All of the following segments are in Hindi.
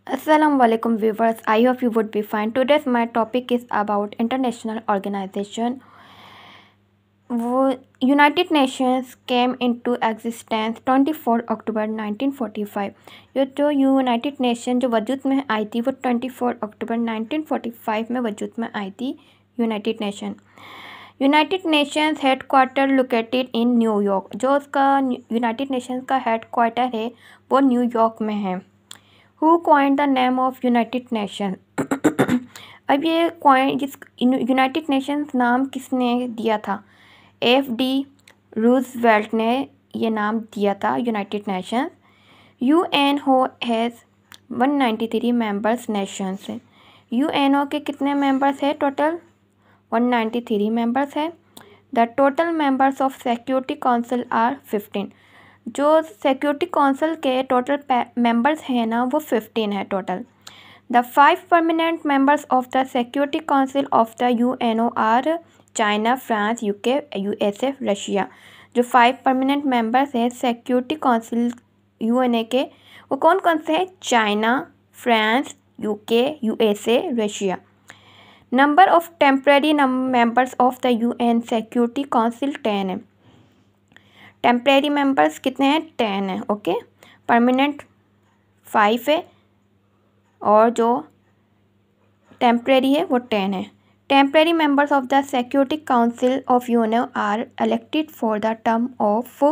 Assalamualaikum viewers, I hope you would be fine. Today's my topic is about international organization. United Nations came into existence 24 अक्टूबर 1945। ये जो यूनाइटेड नेशन जो वजूद में आई थी वो 24 अक्टूबर 1945 में वजूद में आई थी। United Nations headquarter located in New York. जो उसका यूनाइटेड नेशंस का हेड क्वार्टर है वो न्यूयॉर्क में है। Who coined the name of United nation. अब ये जिस यूनाइटेड नेशंस नाम किसने दिया था? FD रूजवेल्ट ने ये नाम दिया था United Nations. UNO has 193 members nations. UNO के कितने मेंबर्स है? टोटल 193 मेंबर्स है। The total members of Security Council are 15। जो सिक्योरिटी काउंसिल के टोटल मेंबर्स हैं ना वो 15 है total. The 5 permanent members of the Security Council of the UNO are China, France, UK, USA, Russia. जो 5 परमानेंट मेंबर्स हैं सिक्योरिटी काउंसिल UNO के वो कौन कौन से हैं? China, France, UK, USA, Russia. Number of temporary members of the UN security council 10 है। टेम्परेरी मेंबर्स कितने हैं? 10 है। ओके, परमानेंट 5 है और जो टेम्परेरी है वो 10 है। Temporary members of the Security Council of UNO are elected for the term of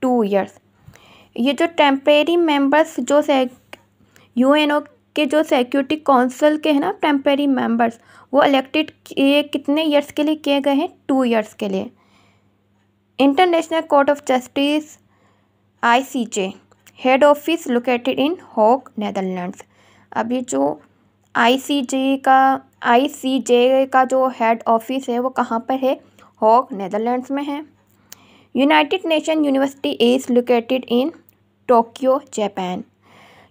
2 years। ये जो टेम्परेरी मेंबर्स जो UNO के जो सिक्योरिटी काउंसिल के हैं ना टेम्परेरी मेंबर्स वो इलेक्टेड कितने ईयर्स के लिए किए गए हैं? 2 years के लिए। International Court of Justice ICJ head office located in Hague, Netherlands. अब ये जो ICJ का जो हेड ऑफिस है वो कहाँ पर है? हॉग, नेदरलैंड्स में है। United nation university is located in Tokyo, Japan.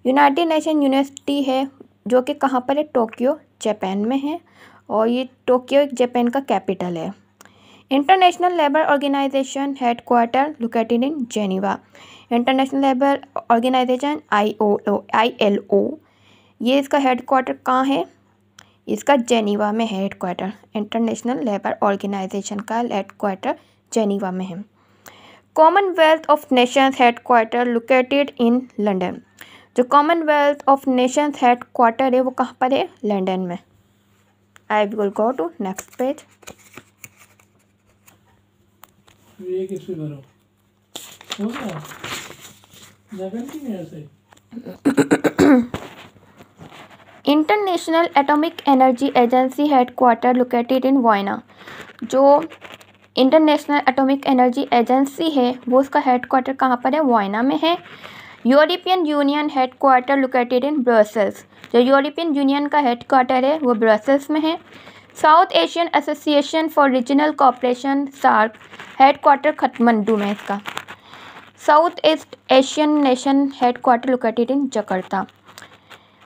United nation university है जो कि कहाँ पर है? टोक्यो, जापान में है और ये टोक्यो जापान का कैपिटल है। International labour Organisation headquarter located in Geneva. International labour Organisation ILO ये इसका हेड क्वार्टर कहाँ है? इसका जेनीवा में है headquarter. International labour organisation का हेड क्वार्टर जेनीवा में है। Commonwealth of nations headquarter located in London. जो Commonwealth of nations headquarter है वो कहाँ पर है? लंदन में। I will go to next page. ये किससे करो हो गया लगन की मेरे से। International atomic energy agency headquarter located in Vienna. जो इंटरनेशनल एटॉमिक एनर्जी एजेंसी है वो उसका हेड क्वार्टर कहाँ पर है? वायना में है। European Union headquarter located in Brussels. जो यूरोपियन यूनियन का हेड क्वार्टर है वो ब्रसेल्स में है। South Asian association for regional cooperation SAARC headquarter Kathmandu में इसका। South East Asian nation headquarter located in Jakarta.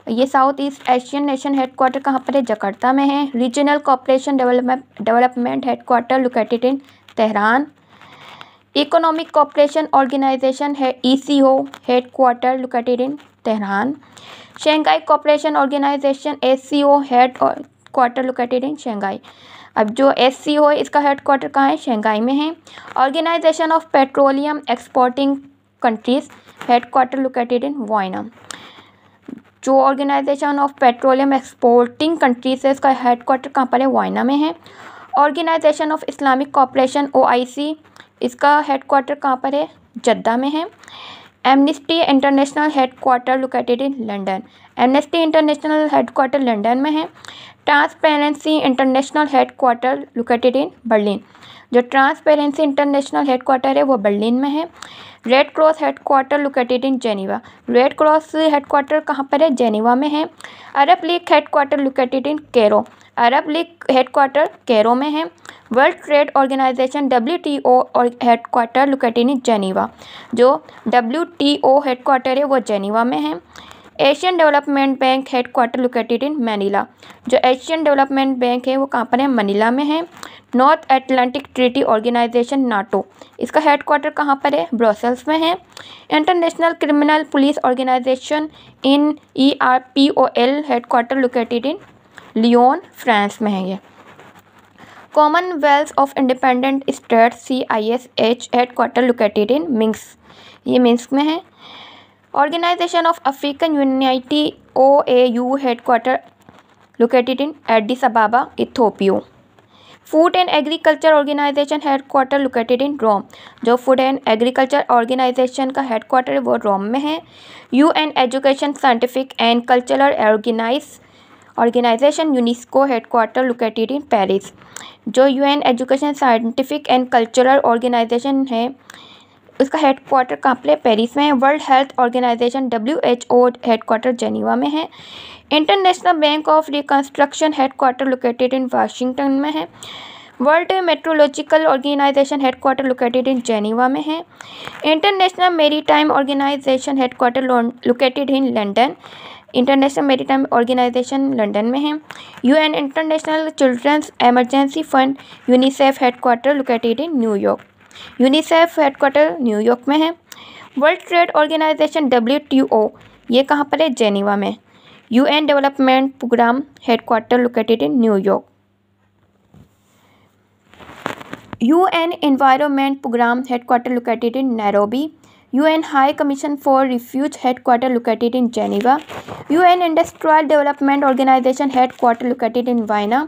ये South East Asian nation headquarter कहाँ पर है? जकार्ता में है। Regional cooperation development headquarter located in Tehran. Economic cooperation organisation है ECO head quarter located in Tehran. Shanghai Cooperation Organisation SCO headquarter located in Shanghai. अब जो SCO है इसका हेड क्वार्टर कहाँ है? शंघाई में है। Organisation of petroleum exporting countries headquarter located in Vienna. जो organisation of petroleum exporting countries है इसका हेड क्वार्टर कहाँ पर है? वायना में है। Organisation of Islamic Cooperation OIC इसका हेड क्वार्टर कहाँ पर है? जद्दा में है। Amnesty International headquarter located in London. Amnesty International headquarter London में है। Transparency International headquarter located in Berlin. जो ट्रांसपेरेंसी इंटरनेशनल हेड क्वार्टर है वो बर्लिन में है। Red Cross headquarter located in Geneva. Red Cross headquarter कहाँ पर है? जेनीवा में है। Arab League headquarter located in Cairo. Arab League headquarter Cairo में है। वर्ल्ड ट्रेड ऑर्गेनाइजेशन WTO और headquarter located in Geneva. जो WTO हेड क्वार्टर है वो जेनीवा में है। Asian Development Bank headquarter located in Manila. जो एशियन डेवलपमेंट बैंक है वो कहाँ पर है? मनीला में है। North Atlantic Treaty Organisation NATO, इसका हेडक्वार्टर कहाँ पर है? ब्रसेल्स में है। इंटरनेशनल क्रिमिनल पुलिस ऑर्गेनाइजेशन इन ERPOL हेडक्वार्टर लोकेटेड इन लियोन फ्रांस में है ये। Commonwealth of independent states CISH headquarter located in Minsk, ये मिन्स्क में है। Organisation of African unity OAU headquarter located in Addis Ababa Ethiopia. Food and agriculture organisation headquarter located in Rome, जो फूड एंड एग्रीकल्चर ऑर्गेनाइजेशन का हेडक्वार्टर है वो रोम में है। UN education scientific and cultural organisation UNESCO headquarter located in Paris, जो UN education scientific and cultural organisation है उसका हेडक्वार्टर कहाँ पर है? पेरिस में है। World health organization WHO headquarter Geneva में है। International bank of reconstruction headquarter located in Washington में है। World meteorological organization headquarter located in Geneva में है। International maritime organization headquarter located in London, international maritime organization London में है। UN international children's emergency fund UNICEF headquarter located in New York, UNICEF headquarter New York में है। वर्ल्ड ट्रेड ऑर्गेनाइजेशन WTO, ये कहाँ पर है? जेनीवा में। UN development programme headquarter located in New York. UN environment programme headquarter located in Nairobi. UN high commission for refugees headquarter located in Geneva. UN industrial development organisation headquarter located in Vienna.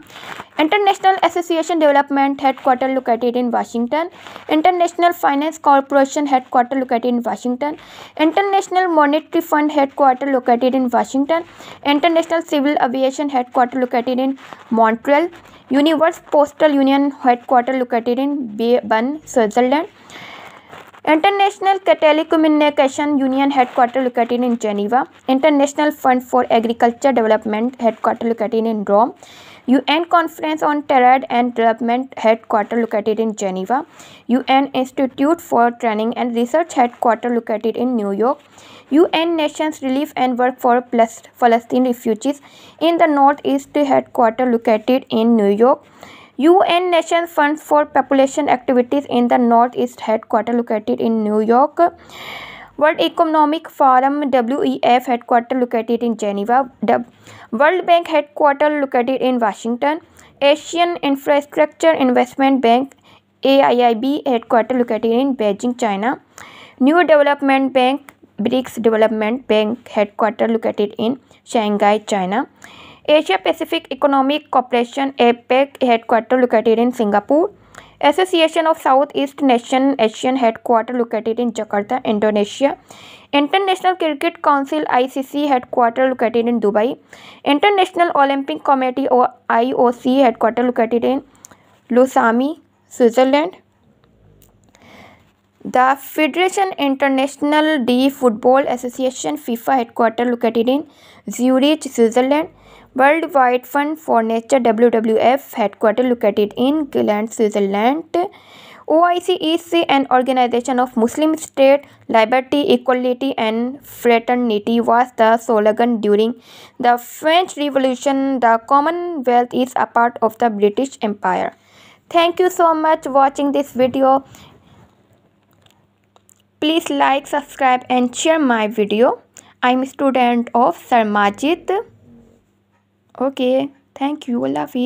International association development headquarter located in Washington. International finance corporation headquarter located in Washington. International monetary fund headquarter located in Washington. International civil aviation headquarter located in Montreal. Universe postal union headquarter located in Bern, Switzerland. International telecommunication union headquarter located in Geneva. International fund for agriculture development headquarter located in Rome. UN conference on trade and development headquarter located in Geneva. UN institute for training and research headquarter located in New York. UN nations relief and work for Palestine refugees in the North East headquarter located in New York. UN Nations Fund for Population Activities in the Northeast headquarter located in New York. World Economic Forum WEF headquarter located in Geneva. World Bank headquarter located in Washington. Asian Infrastructure Investment Bank AIIB headquarter located in Beijing, China. New Development Bank BRICS Development Bank headquarter located in Shanghai, China. Asia Pacific Economic Cooperation APEC headquarter located in Singapore. Association of Southeast Asian headquarter located in Jakarta, Indonesia. International Cricket Council ICC headquarter located in Dubai. International Olympic Committee IOC headquarter located in Lausanne, Switzerland. The Federation International de Football Association FIFA headquarter located in Zurich, Switzerland. Worldwide Fund for Nature WWF headquarter located in Gland, Switzerland. OIC is an organization of Muslim state. Liberty, equality and fraternity was the slogan during the French Revolution. The Commonwealth is a part of the British Empire. Thank you so much for watching this video. Please like, subscribe and share my video. I'm a student of Sir Majid. Okay, thank you. Allah Hafiz.